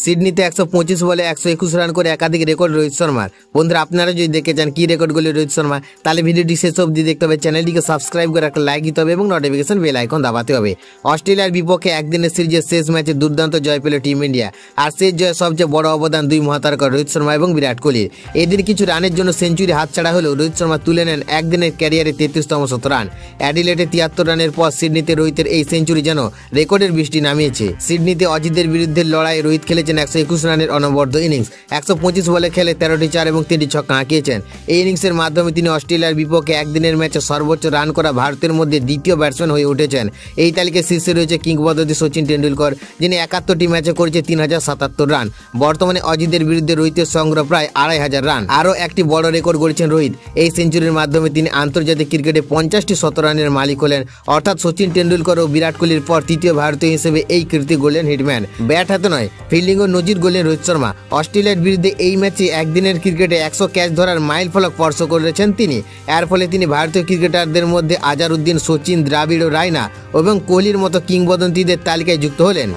সিডনিতে 125 বলে 121 রান করে একাধিক রেকর্ড রোহিত শর্মার। বন্ধুরা আপনারা যদি দেখতে চান কি রেকর্ডগুলি রোহিত শর্মা, তাহলে ভিডিওটি শেষ অবধি দেখতে হবে, চ্যানেলটিকে সাবস্ক্রাইব করে একটা লাইক দিতে হবে এবং নোটিফিকেশন বেল আইকন দাবাতে হবে। অস্ট্রেলিয়ার বিপক্ষে একদিনের সিরিজের শেষ ম্যাচে দুর্দান্ত জয় পেল টিম ইন্ডিয়া। আর শেষ জয়ে সবচেয়ে বড় অবদান দুই মহাতারকা রোহিত শর্মা এবং বিরাট কোহলির। এদিন কিছু রানের জন্য সেঞ্চুরি হাতছাড়া হলেও রোহিত শর্মা তুলে নেন একদিনের ক্যারিয়ারে 33তম শতরান। অ্যাডিলেডে 73 রানের পর সিডনিতে রোহিতের এই সেঞ্চুরি যেন রেকর্ডের বৃষ্টি নামিয়েছে। সিডনিতে অজিতের বিরুদ্ধে লড়াই রোহিত খেলেছেন 121 রানের অনবদ্য ইনিংস। 125 বলে খেলে 13টি চার এবং 3টি ছক্কা হাঁকিয়েছেন। এই ইনিংসের মাধ্যমে তিনি অস্ট্রেলিয়ার বিপক্ষে একদিনের ম্যাচে সর্বোচ্চ রান করা ভারতের মধ্যে দ্বিতীয় ব্যাটসম্যান হয়ে উঠেছেন। এই তালিকায় শীর্ষে রয়েছে কিংবদন্তি সচিন টেন্ডুলকর, যিনি 71টি ম্যাচে করেছে 3077 রান। বর্তমানে অজিতের বিরুদ্ধে রোহিতের সংগ্রহ প্রায় 2500 রান। আরও একটি বড় রেকর্ড গড়েছেন রোহিত। এই সেঞ্চুরির মাধ্যমে তিনি আন্তর্জাতিক ক্রিকেটে 50টি শতরানের মালিক হলেন, অর্থাৎ সচিন টেন্ডুলকর ও বিরাট কোহলির পর তৃতীয় ভারতীয় হিসেবে এই কীর্তি গড়লেন হিটম্যান। ব্যাট হাতে নয়, ফিল্ডিং ও নজির গড়লেন রোহিত শর্মা। অস্ট্রেলিয়ার বিরুদ্ধে এই ম্যাচে একদিনের ক্রিকেটে 100 ক্যাচ ধরার মাইল ফলক স্পর্শ করেছেন তিনি। এর ফলে তিনি ভারতীয় ক্রিকেটারদের মধ্যে আজহারউদ্দিন, সচিন, দ্রাবিড় ও রায়না এবং কোহলির মতো কিংবদন্তিদের তালিকায় যুক্ত হলেন।